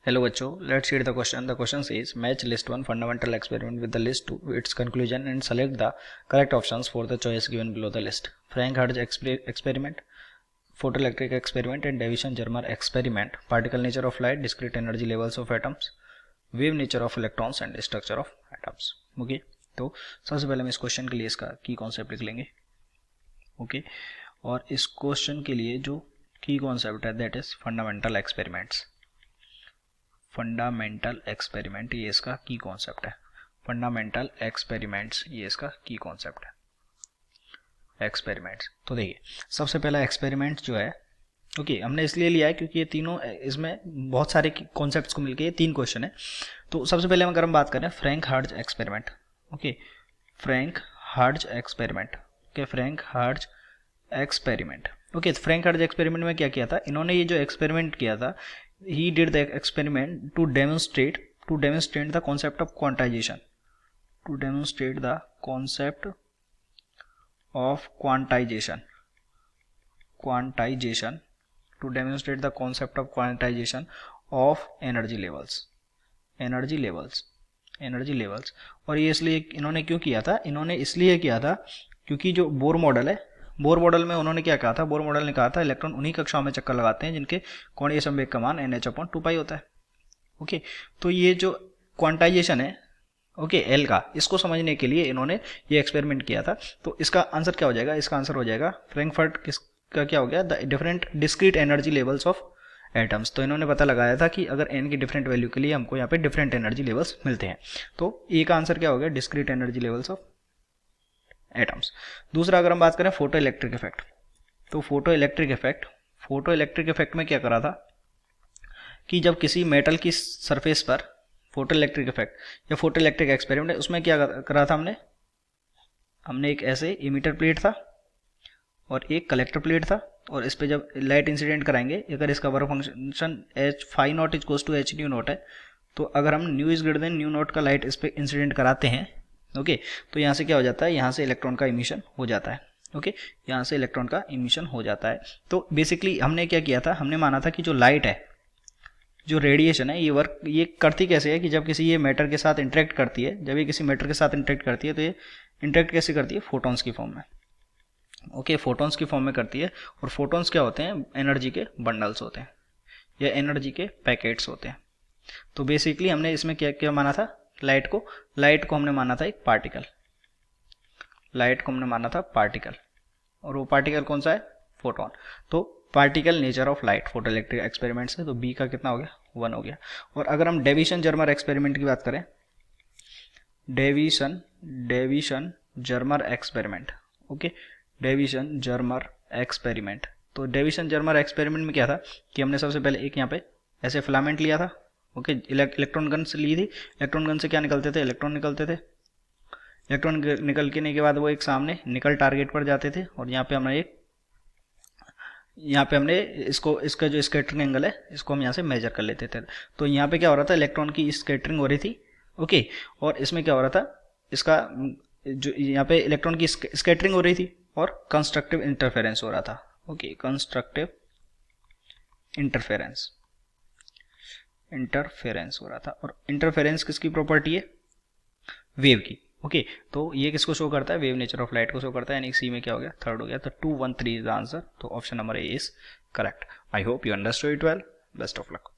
Hello बच्चों, let's read the question. The question says match list 1 fundamental experiment with the list 2 its conclusion and select the correct options for the choice given below the list. Frank-Hertz experiment, photoelectric experiment and Davison-Germer experiment, particle nature of light, discrete energy levels of atoms, wave nature of electrons and structure of atoms. Okay, तो सबसे पहले हम इस question के लिए इसका की concept लिख लेंगे. ओके, और इस क्वेश्चन के लिए जो की कॉन्सेप्ट है that is fundamental experiments. Fundamental experiment ये इसका की कॉन्सेप्ट है. फंडामेंटल एक्सपेरिमेंट्स ये इसका की कॉन्सेप्ट है. एक्सपेरिमेंट्स, तो देखिए सबसे पहला एक्सपेरिमेंट जो है ओके हमने इसलिए लिया है क्योंकि ये तीनों इसमें बहुत सारे कॉन्सेप्ट्स को मिलके ये 3 क्वेश्चन है. तो सबसे पहले अगर हम बात करें Frank-hertz experiment. Okay, Frank-hertz experiment. Okay, Frank-hertz experiment. Okay, Frank-hertz experiment में क्या किया था इन्होंने, ये जो एक्सपेरिमेंट किया था he did the experiment to demonstrate the concept of quantization, to demonstrate the concept of quantization, to demonstrate the concept of quantization of energy levels. और ये इसलिए इन्होंने क्यों किया था, इन्होंने इसलिए किया था क्योंकि जो बोर मॉडल है, बोर मॉडल में उन्होंने क्या कहा था, बोर मॉडल ने कहा था इलेक्ट्रॉन उन्हीं कक्षाओं में चक्कर लगाते हैं जिनके कोणीय संवेग का मान NH/2π होता है. ओके, तो ये जो क्वांटाइजेशन है ओके एल का, इसको समझने के लिए इन्होंने ये एक्सपेरिमेंट किया था. तो इसका आंसर क्या हो जाएगा, इसका आंसर हो जाएगा फ्रैंकफर्ट का क्या हो गया, the different discrete energy levels of atoms. तो इन्होंने पता लगाया था कि अगर n की डिफरेंट वैल्यू के लिए हमको यहाँ पे डिफरेंट एनर्जी लेवल्स मिलते हैं. तो ए का आंसर क्या हो गया, discrete energy levels of atoms. दूसरा अगर हम बात करें फोटो इलेक्ट्रिक इफेक्ट, तो फोटो इलेक्ट्रिक इफेक्ट में क्या करा था कि जब किसी मेटल की सरफेस पर फोटो इलेक्ट्रिक इफेक्ट या फोटो इलेक्ट्रिक एक्सपेरिमेंट है, उसमें क्या करा था हमने एक ऐसे इमीटर प्लेट था और एक कलेक्टर प्लेट था, और इस पे जब लाइट इंसिडेंट कराएंगे, अगर इसका work function h phi naught equals to h nu naught है, तो अगर हम nu is greater than nu naught का लाइट इस पे इंसिडेंट कराते हैं ओके, तो यहाँ से क्या हो जाता है, यहाँ से इलेक्ट्रॉन का इमिशन हो जाता है. ओके, यहाँ से इलेक्ट्रॉन का इमिशन हो जाता है. तो बेसिकली हमने क्या किया था, हमने माना था कि जो लाइट है, जो रेडिएशन है, ये करती कैसे है कि जब किसी ये मैटर के साथ इंटरेक्ट करती है, जब ये किसी मैटर के साथ इंटरेक्ट करती है तो ये इंटरेक्ट कैसे करती है, फोटॉन्स की फॉर्म में. ओके, फोटॉन्स की फॉर्म में करती है, और फोटॉन्स क्या होते हैं, एनर्जी के बंडल्स होते हैं या एनर्जी के पैकेट्स होते हैं. तो बेसिकली हमने इसमें क्या क्या माना था, लाइट को हमने माना था एक पार्टिकल, और वो पार्टिकल कौन सा है, फोटोन. तो particle nature of light photo electric experiment से, तो बी का कितना हो गया, 1 हो गया. और अगर हम डेविसन-जर्मर एक्सपेरिमेंट की बात करें, deviation-Germer experiment. Okay, deviation-Germer experiment. तो डेविसन-जर्मर एक्सपेरिमेंट में क्या था कि हमने सबसे पहले एक यहाँ पे ऐसे फिलामेंट लिया था. ओके, इलेक्ट्रॉन गन से ली थी. इलेक्ट्रॉन गन से क्या निकलते थे, इलेक्ट्रॉन निकलते थे. इलेक्ट्रॉन निकलने के बाद वो एक सामने निकल टारगेट पर जाते थे, और यहाँ पे हमने इसका जो स्कैटरिंग एंगल है, इसको हम यहाँ से मेजर कर लेते थे. तो यहाँ पे क्या हो रहा था, इलेक्ट्रॉन की स्कैटरिंग हो रही थी. ओके, और इसमें क्या हो रहा था, इसका जो यहाँ पे इलेक्ट्रॉन की स्कैटरिंग हो रही थी और कंस्ट्रक्टिव इंटरफेरेंस हो रहा था. ओके, कंस्ट्रक्टिव इंटरफेरेंस हो रहा था. और इंटरफेरेंस किसकी प्रॉपर्टी है, वेव की. ओके, तो ये किसको शो करता है, वेव नेचर ऑफ लाइट को शो करता है. यानी सी में क्या हो गया, 3rd हो गया. तो 2 1 3 इज द आंसर. तो option number A is correct. I hope you understood it well. Best of luck.